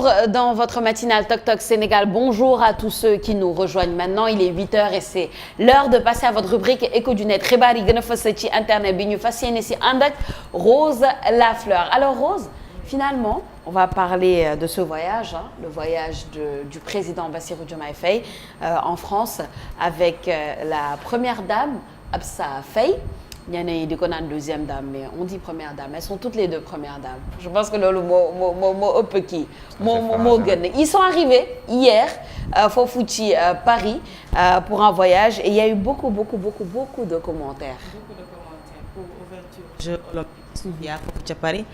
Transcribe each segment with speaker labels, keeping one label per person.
Speaker 1: retour dans votre matinale Tok Tok Sénégal. Bonjour à tous ceux qui nous rejoignent maintenant. Il est 8h et c'est l'heure de passer à votre rubrique Écho du Net. xibaar yi gën a fës ci internet bi ñu fas yéene si ànd ak Rose Lafleur. Alors Rose, finalement, on va parler de ce voyage, le voyage du président Bassirou Diomaye Faye en France avec la première dame Absa Faye. ñenn ñi di ko naan deuxième dame mais on dit première dame, elles sont toutes les deux premières dames. Je pense que loolu moo ëpp kii moo gën. Ils sont arrivés hier foofu ci Paris pour un voyage et il y a eu beaucoup de commentaires.
Speaker 2: Pour ouverture Jeux olympiques foofu ca Paris.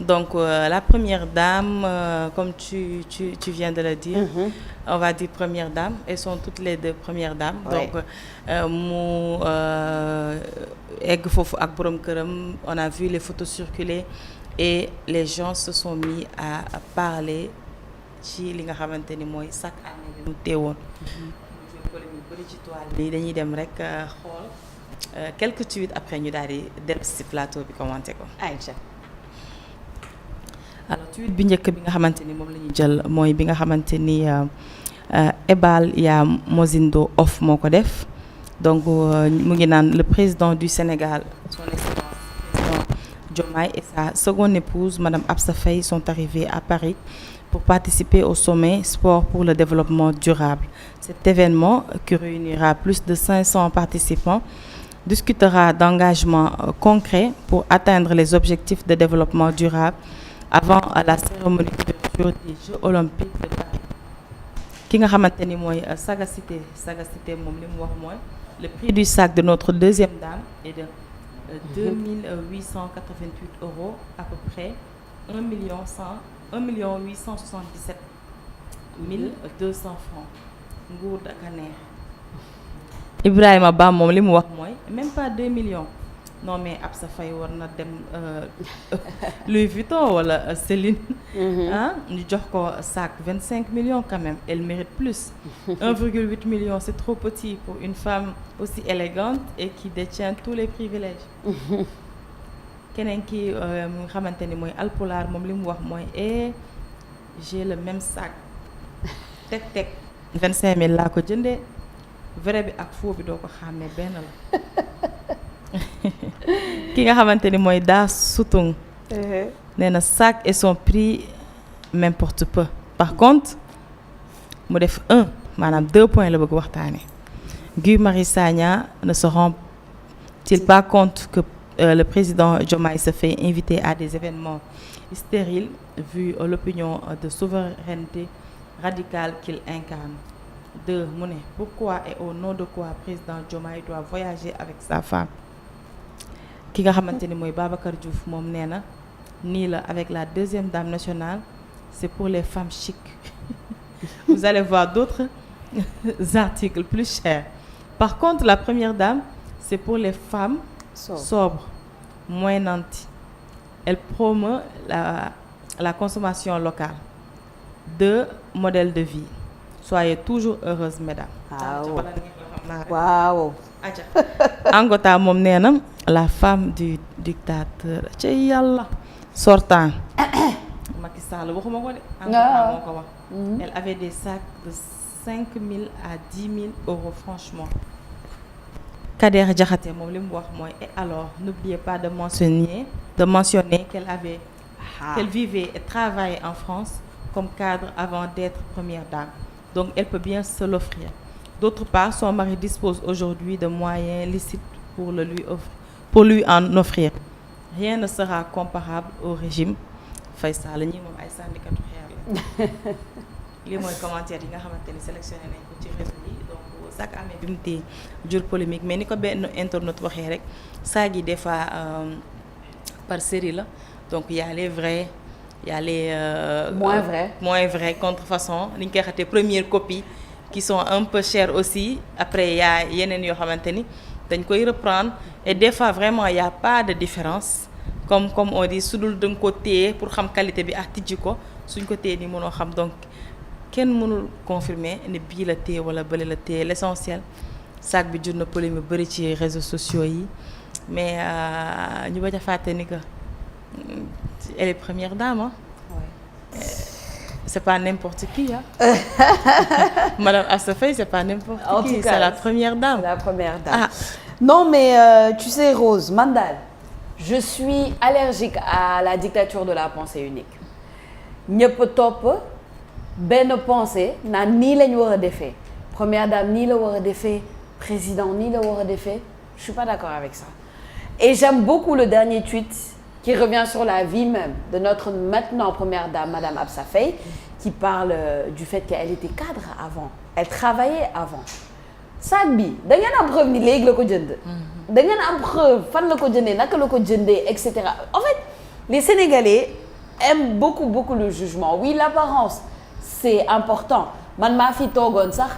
Speaker 2: Donc la première dame comme tu viens de le dire. On va dire première dame, elles sont toutes les deux premières dames. Ouais. Donc mu egg foofu ak borom këram, on a vu les photos circuler et les gens se sont mis à parler ci li nga xamante ni mooy sac à main bi mu teewoon. Polémique bëri ci toile bi dañuy dem rek xool quelques tweets après ñu daal di dellu ci plateau bi commenté ko.
Speaker 1: Aïcha.
Speaker 2: Alors tweet bi njëkk bi nga xamante ni moom la ñuy jël mooy bi nga xamante ni Ebal Ya Mozindo Off moo ko def. Donc mu ngi naan le président du Sénégal, son excellence président Diomaye et sa seconde épouse madame Absa Faye sont arrivés à Paris pour participer au sommet Sport pour le développement durable. Cet événement qui réunira plus de 500 participants discutera d'engagements concrets pour atteindre les objectifs de développement durable avant la cérémonie d'ouverture des Jeux olympiques de Paris. Ki nga xamante ni mooy sagacité moom li mu wax mooy le prix du sac de notre deuxième dame est de 2888 euros, à peu près 1,877 200 francs. Nguur daka neex. Ibrahima Ba moom li mu wax mooy même pas 2 millions. Non mais Absa Faye war na dem Louis Vuitton wala Céline. ñu jox ko sac 25 millions quand même, elle mérite plus. 1,8 million c'est trop petit pour une femme aussi élégante et qui détient tous les privilèges. Keneen ki nga xamante ni mooy Alpulaar moom li mu wax mooy j'ai le même sac teg 25 000 laa ko jëndee, vrai bi ak faux bi doo ko xàmmee benn la. Ki nga xamante ni mooy daa sutung nee na sac et son prix m'importe peu. Par contre mu def maanaam 2 points la bëgg waxtaane. Guy Marius Sagna ne se rend-il pas compte que le président Diomaye se fait inviter à des événements stériles vu l'opinion de souveraineté radicale qu'il incarne. 2 mu ne pourquoi et au nom de quoi président Diomaye doit voyager avec sa femme. Ki nga xamante ni mooy Babacar Diouf moom nee na nii la avec la deuxième dame nationale, c'est pour les femmes chics. Vous allez voir d'autres articles plus chers. Par contre la première dame, c'est pour les femmes sobres, moins nantis. Elle promeut la consommation locale. 2 modèles de vie. Soyez toujours heureuses mesdames.
Speaker 1: Waaw.
Speaker 2: Angota moom nee na la femme du dictateur ci yàlla sortant Macky Sall waxuma ko de. Angota moo ko wax. Elle avait des sacs de 5 000 à 10 000 euros franchement. Kader Diakhaté moom li mu wax mooy et alors n'oubliez pas de mentionner qu'elle vivait et travaillait en France comme cadre avant d'être première dame. Donc elle peut bien se l'offrir. D'autre part, son mari dispose aujourd'hui de moyens licites pour lui en offrir. Rien ne sera comparable au régime Faye Sall ñi moom ay sànnikatu xeer la. Lii mooy commentaire yi nga xamante ni sélectionné nañ ko ci réseau yi. Donc sac amee bi mu tee jur polémique mais ni ko benn internaute waxee rek saag yi des fois par série la. Donc y a les vrais, y a les moins vrais contrefaçon ni ñu koy xatee première copie qui sont un peu chers aussi. Après y a yeneen yoo xamante ni dañ koy reprendre et des fois vraiment y a pas de différence comme on dit su dul da nga ko téye pour xam qualité bi ak tijji ko suñ ko téye ni mënoo xam. Donc kenn mënul confirmer ne bii la téye wala bële la téye. L'essentiel sac bi jur na polémique bëri ci réseaux sociaux yi mais ñu bañ a fàtte ni que elle est première dame. c'est pas n'importe qui hein. Madame Assa Faye c'est pas n'importe qui, c'est la première dame.
Speaker 1: C'est la première dame. Non mais tu sais Rose man daal je suis allergique à la dictature de la pensée unique ñëpp topp benn pensée naan nii la ñu war a defee première dame nii la war a defee président nii la war a defee je suis pas d'accord avec ça et j'aime beaucoup le dernier tweet qui revient sur la vie même de notre maintenant première dame madame Absa Faye qui parle du fait qu'elle était cadre avant elle travaillait avant sac bi da ngeen am preuve ni léegi la ko jënd da ngeen am preuve fan la ko jëndee naka la ko jëndee et cetera en fait les Sénégalais aiment beaucoup le jugement oui l'apparence c'est important man maa fi toogoon sax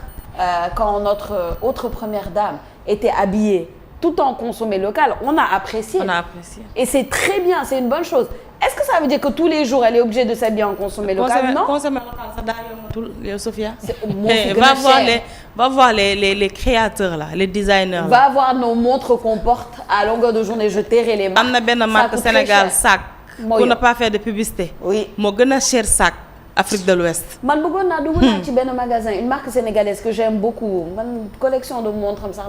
Speaker 1: quand notre autre première dame était habillée tout en consommé local on a apprécié et c'est très bien c'est une bonne chose est-ce que ça veut dire que tous les jours elle est obligée de s'habiller en consommé local non
Speaker 2: consommé local ça daa yombatul yow Sophia
Speaker 1: va
Speaker 2: voir les créateurs là les designers là.
Speaker 1: Va voir nos montres qu'on porte à longueur de journée je tairai les marques
Speaker 2: am na benn marque Sénégal sac pour ne pas faire de publicité
Speaker 1: oui
Speaker 2: moo gën a cher sac Afrique de l'Ouest.
Speaker 1: man bëggoon naa dugg naa ci benn magasin une marque sénégalaise que j'aime beaucoup man collection de montres am sax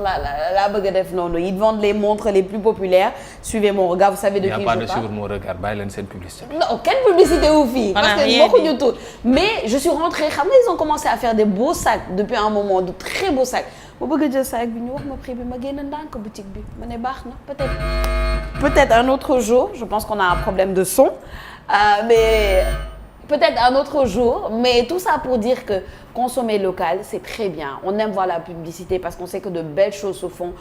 Speaker 1: la bëgg a def noonu ils vendent les montres les plus populaires suivez mon regard vous savez de qui je parle.
Speaker 3: Il n'y a pas de suivre mon regard bàyyi leen seen publicité.
Speaker 1: non quelle publicité wu fii. parce que waxuñu tout mais je suis rentrée xam nga ils ont commencé à faire des beaux sacs depuis un moment de très beaux sacs ma bëgg a jël sac bi ñu wax ma prix bi ma génn ndànk boutique bi ma ne baax na peut-être un autre jour je pense qu'on a un problème de son mais. Peut-être un autre jour, mais tout ça pour dire que consommer local, c'est très bien. On aime voir la publicité parce qu'on sait que de belles choses se font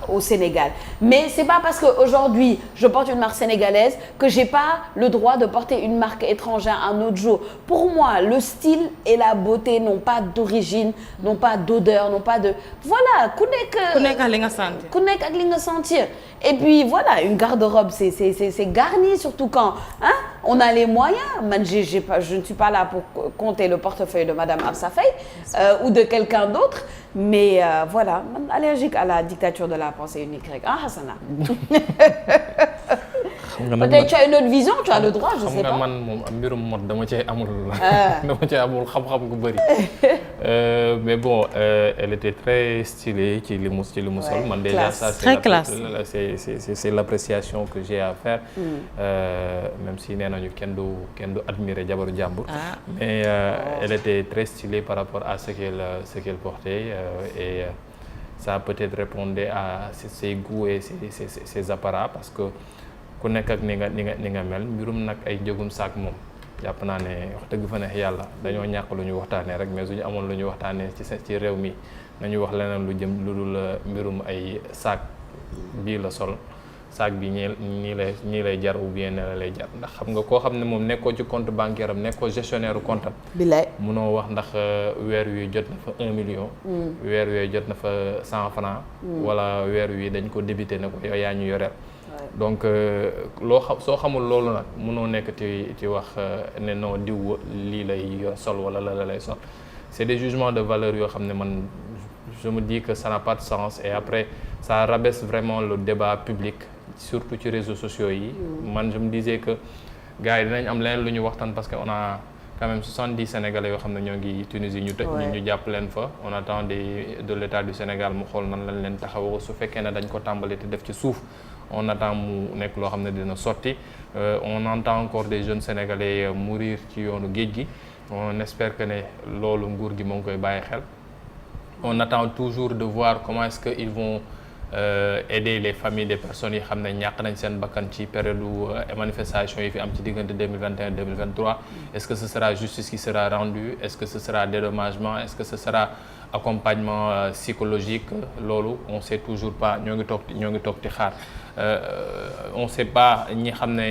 Speaker 1: au Sénégal. Mais c'est pas parce qu'aujourd'hui, je porte une marque sénégalaise que j'ai pas le droit de porter une marque étrangère un autre jour. Pour moi, le style et la beauté n'ont pas d'origine, n'ont pas d'odeur, n'ont pas de... Voilà, ku nekk ak li nga sentir. Et puis voilà, une garde-robe, c'est garni, surtout quand on a les moyens. Man, je ne suis pas là pour compter le portefeuille de Madame Absa Faye ou de quelqu'un d'autre, mais voilà, man, allergique à la dictature de la pensée unique rek Hassana. Peut-être tu as une autre vision, tu as le droit, je sais pas.
Speaker 3: man moom mbirum mode dama cee amul xam-xam gu bëri. Mais bon, elle était très stylée ci li mu sol. Man déjà ça c'est l'appréciation que j'ai à faire. Même si nee nañu kenn du admirer jabaru jàmbur. Mais elle était très stylée par rapport à ce qu'elle portait et ça peut-être répondait à ses goûts et ses apparats parce que ku nekk ak ni nga mel mbirum nag ay njëgum saak moom jàpp naa ne wax dëgg fa neex yàlla dañoo ñàkk lu ñu waxtaanee rek mais suñu amoon lu ñu waxtaanee ci réew mi nañu wax leneen lu jëm lu dul mbirum ay saak bii la sol saak bi ñii lay jar ou bien ne la lay jar ndax xam nga koo xam ne moom nekkoo ci compte bancaire am nekkoo gestionnaire compte am. bilaay munoo wax ndax weer wi jot na fa 1 million. weer wi jot na fa 100 francs. wala weer wi dañ ko débité ne ko yow yaa ñu yoreel. donc soo xamul loolu nag mënoo nekk ci wax ne non diw lii lay sol wala la lay sol c'est des jugements de valeur yoo xam ne man je me dis que ça n'a pas de sens et après ça rabaisse vraiment le débat public surtout ci réseaux sociaux yi man je me disais que gars yi dinañ am leneen lu ñu waxtaan parce que on a quand même 70 Sénégalais yoo xam ne ñoo ngi Tunisie ñu jàpp leen fa on attend de l'État du Sénégal mu xool nan lañ leen taxawoo su fekkee ne dañ ko tàmbali te def ci suuf on attend mu nekk loo xam ne dina sotti on entend encore des jeunes Sénégalais mourir ci yoonu géej gi on espère que ne loolu nguur gi moo ngi koy bàyyi xel on attend toujours de voir comment est-ce que ils vont aider les familles des personnes yi xam ne ñàkk nañ seen bakkan ci période manifestation yi fi am ci diggante 2021 2023 est-ce que ce sera justice qui sera rendue est-ce que ce sera dédommagement est-ce que ce sera accompagnement psychologique loolu on sait toujours pas ñoo ngi toog di xaar on sait pas ñi xam ne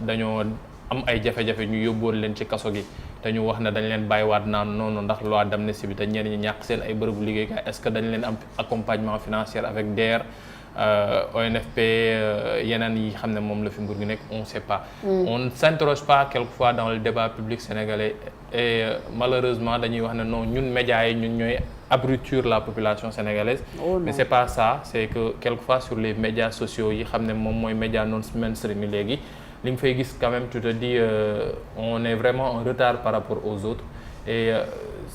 Speaker 3: dañoo am ay jafe-jafe ñu yóbboon leen ci kaso gi te ñu wax ne dañ leen bàyyiwaat naan noonu ndax loi d'amnistie bi te ñenn ñi ñàkk seen ay bërëbu liggéeykaay est-ce que dañ leen am accompagnement financier avec DER ONFP yeneen yi xam ne moom la fi nguur gi nekk on sait pas. On ne s'interroge pas quelquefois dans le débat public sénégalais et malheureusement dañuy wax ne non ñun médias yi ñun ñooy abrutir la population sénégalaise. Mais c'est pas ça c'est que quelquefois sur les médias sociaux yi xam ne moom mooy média non mainstream yi léegi li nga fay gis quand même tu te dis on est vraiment en retard par rapport aux autres et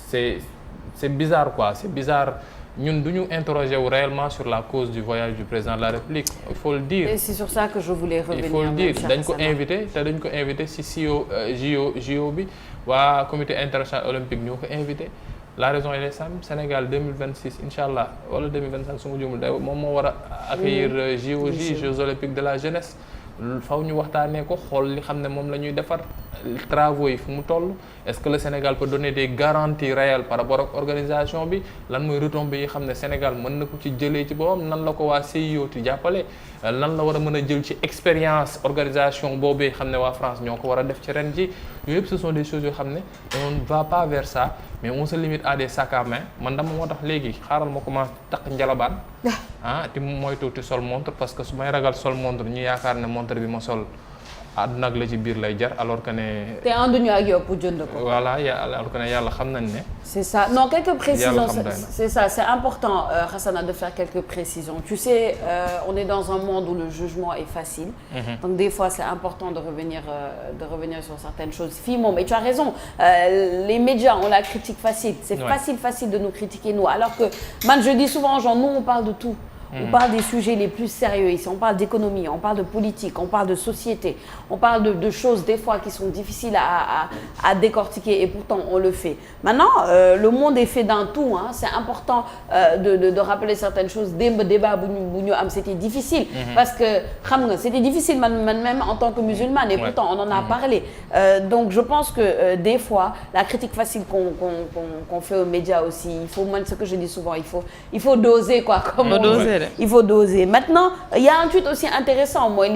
Speaker 3: c'est bizarre quoi, c'est bizarre. ñun du ñu interroger wu réellement sur la cause du voyage du président de la République il faut le dire.
Speaker 1: Et c'est sur ça que je voulais revenir.
Speaker 3: Il faut le dire dañ ko invité te dañ ko invité ci JO bi waa comité international olympique ñoo ko invité la raison elle est simple Sénégal 2026 incha allah wala 2025 su ma juumul day moom moo war a accueillir Jeux olympiques de la jeunesse. faw ñu waxtaanee ko xool li xam ne moom la ñuy defar travaux yi fu mu toll est-ce que le Sénégal peut donner des garanties réelles par rapport ak organisation bi lan mooy retombées yi xam ne Sénégal mën na ko ci jëlee ci boppam nan la ko waa CIO ti jàppale lan la war a mën a jël ci expérience organisation boobee xam ne waa France ñoo ko war a def ci ren ji yooyu yëpp ce sont des choses yoo xam ne on ne va pas vers ça mais on se limite à des sacs à main man dama moo tax léegi xaaral ma commencé takk njalabaan ti moytu ti sol montre parce que su may ragal sol montre ñu yaakaar ne montre bi ma sol àdduna ak la ci biir lay jar alors que ne.
Speaker 1: te ànduñu ak yow pour jënd ko.
Speaker 3: voilà alors que ne yàlla xam nañ ne.
Speaker 1: c'est ça non quelques précisions c'est ça c'est important Hassana de faire quelques précisions tu sais on est dans un monde où le jugement est facile. Donc des fois c'est important de revenir sur certaines choses fii moom et tu as raison les médias ont la critique facile. C'est facile de nous critiquer nous alors que man je dis souvent aux gens nous on parle de tout. On parle des sujets les plus sérieux ici, on parle d'économie, on parle de politique, on parle de société, on parle de choses des fois qui sont difficiles à décortiquer et pourtant on le fait. Maintenant, le monde est fait d'un tout, hein. C'est important de rappeler certaines choses. Débat c'était difficile parce que c'était difficile même en tant que musulmane et pourtant on en a parlé. Donc je pense que des fois, la critique facile qu'on fait aux médias aussi, il faut, moi ce que je dis souvent, il faut doser quoi. Comme on dit. Il faut doser. Maintenant, il y a un tweet aussi intéressant. Moi,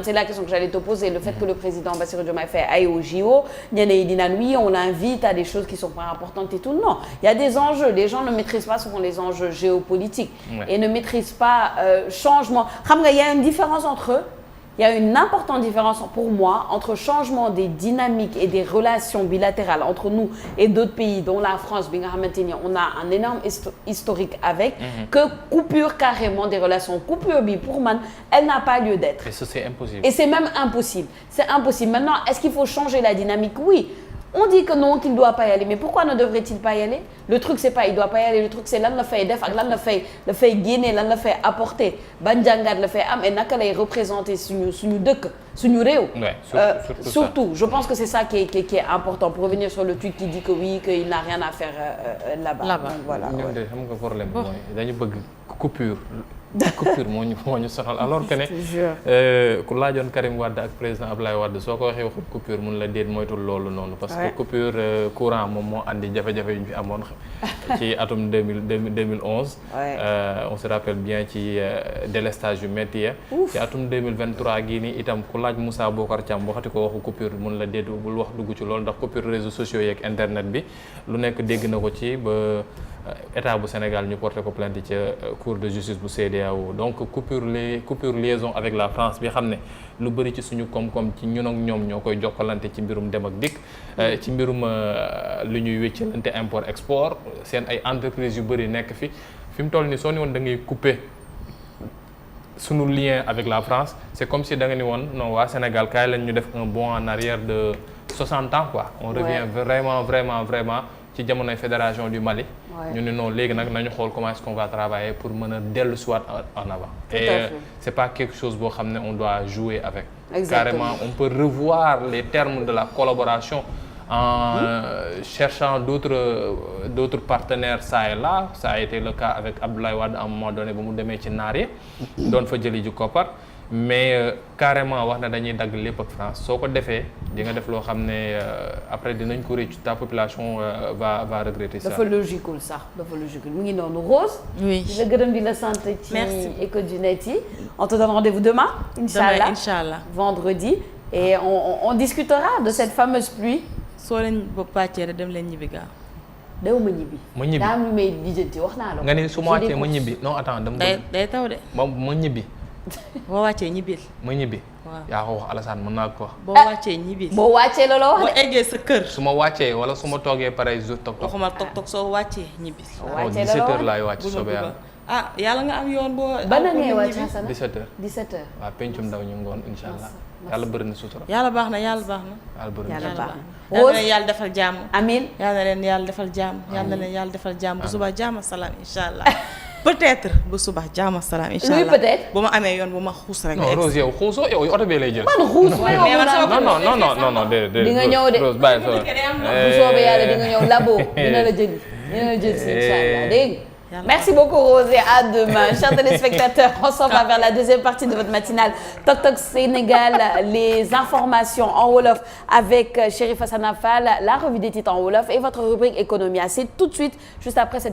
Speaker 1: c'est la question que j'allais te poser. Le fait que le président Bassirou Diomaye Faye aille au JO, oui, on l'invite à des choses qui sont pas importantes et tout. Non, il y a des enjeux. Les gens ne maîtrisent pas souvent les enjeux géopolitiques et ne maîtrisent pas changement. Il y a une différence entre eux. Il y a une importante différence pour moi entre changement des dynamiques et des relations bilatérales entre nous et d'autres pays, dont la France, on a un énorme historique avec, que coupure carrément des relations. Coupure, pour moi, elle n'a pas lieu d'être.
Speaker 3: Et ça, c'est impossible.
Speaker 1: Et c'est même impossible. C'est impossible. Maintenant, est-ce qu'il faut changer la dynamique? Oui. On dit que non, qu'il ne doit pas y aller. Mais pourquoi ne devrait-il pas y aller? Le truc, c'est pas il ne doit pas y aller. Le truc, c'est lan la fait def ak lan la fait génne, lan la fait apporter. Ban jàngat la fait am et naka lay représenter suñu dëkk, suñu réew. Surtout, je pense que c'est ça qui est important. Pour revenir sur le tweet qui dit que oui, qu'il n'a rien à faire là-bas. Donc, voilà.
Speaker 3: ñun de xam nga problème mooy dañu bëgg coupure moo ñu sonal alors que ne ku laajoon Karim Wade ak président Abdoulaye Wade soo ko waxee waxut coupure mun la déet moytul loolu noonu parce que coupure courant moom moo andi jafe-jafe yu ñu fi amoon ci atum 2011 on se rappelle bien ci délestage yu métti ya ci atum 2023 gii nii itam ku laaj Moussa Bokar Thiam waxati ko waxu coupure mun la déet bul wax dugg ci loolu ndax coupure réseaux sociaux yeeg internet bi lu nekk dégg na ko ci ba état bu Sénégal ñu porté ko plainte ci cour de justice bu CEDEAO donc coupure liaison avec la France bi xam ne lu bëri ci suñu koom-koom ci ñun ak ñoom ñoo koy jokkalante ci mbirum dem ak dikk ci mbirum lu ñuy wéccalante import export seen ay entreprises yu bëri nekk fi mu toll ni soo ni woon da ngay couper sunu lien avec la France c'est comme si da nga ni woon non waa Sénégal kaay lañ ñu def un bond en arrière de 60 ans quoi on revient vraiment ci jamonoy fédération du Mali ñu ne non léegi nag nañu xool comment est-ce qu'on va travailler pour mën a dellu soit en avant et c'est pas quelque chose boo xam ne on doit jouer avec. Exactement. Carrément on peut revoir les termes de la collaboration en cherchant d'autres partenaires ça et là ça a été le cas avec Abdoulaye Wade à un moment donné ba mu demee ci naar yi doon fa jëli ji koppar mais carrément wax na dañuy dagg lépp ak France soo ko defee di nga def loo xam ne après dinañ ko réccu ta population va regretter ça.
Speaker 1: dafa logique sax dafa logique mu ngi noonu Rose.
Speaker 2: oui
Speaker 1: di la gërëm di la sant ci Eco du Net yi. On te donne rendez-vous demain. Inch'Allah vendredi et on discutera de cette fameuse pluie.
Speaker 2: soo leen ba pàccee rek dem leen ñibbi gaaw.
Speaker 1: dew ma ñibbi. daa am lu may lijjanti wax naa la.
Speaker 3: nga ni su ma wàccee ma ñibbi non attends dama.
Speaker 2: day taw de.
Speaker 3: ma ñibbi.
Speaker 2: boo wàccee ñibbil.
Speaker 3: ma ñibbi.
Speaker 2: waaw
Speaker 3: yaa ko wax Alassane mën naa ko wax.
Speaker 2: boo wàccee ñibbil.
Speaker 1: boo wàccee loolu wax
Speaker 2: boo eggee sa kër.
Speaker 3: su ma wàccee wala su ma toogee pare jour toog.
Speaker 2: waxuma toog soo wàccee ñibbil.
Speaker 1: wàccee
Speaker 3: 17h laay wàcc soobee yàlla.
Speaker 2: yàlla nga am yoon boo.
Speaker 1: ba na ngay wàcc Hassana
Speaker 3: 17h.
Speaker 1: 17h.
Speaker 3: waaw pencum ndaw ñu ngoon incha allah. yàlla bëri na sutura.
Speaker 2: yàlla baax na yàlla baax na.
Speaker 3: yàlla bëri na
Speaker 1: yàlla
Speaker 3: sutura.
Speaker 1: baax na.
Speaker 2: yal na
Speaker 1: Rose
Speaker 2: leen yàlla defal jàmm.
Speaker 1: Amin.
Speaker 2: yal na leen yàlla defal jàmm. yal na leen yàlla defal jàmm bu suba jàmm ak salaam incha allah. peut-être bu suba jàmm ak salaam incha allah.
Speaker 1: oui peut-être.
Speaker 2: bu ma amee yoon bu ma xuus rek.
Speaker 3: non Rose yow xuusoo yow oto bee lay jël.
Speaker 1: man xuus ma yow
Speaker 3: non déedéet.
Speaker 1: di nga ñëw de
Speaker 3: Rose bàyyi sa
Speaker 1: bu soobee yàlla di nga ñëw labo dina la jëli si incha allah dégg nga. Merci beaucoup Rose et à demain. Chers téléspectateurs, on s'en va vers la deuxième partie de votre matinale Tok Tok Sénégal, les informations en wolof avec Chérif Hassana Fall, la revue des titres en wolof et votre rubrique économie. C'est tout de suite, juste après cette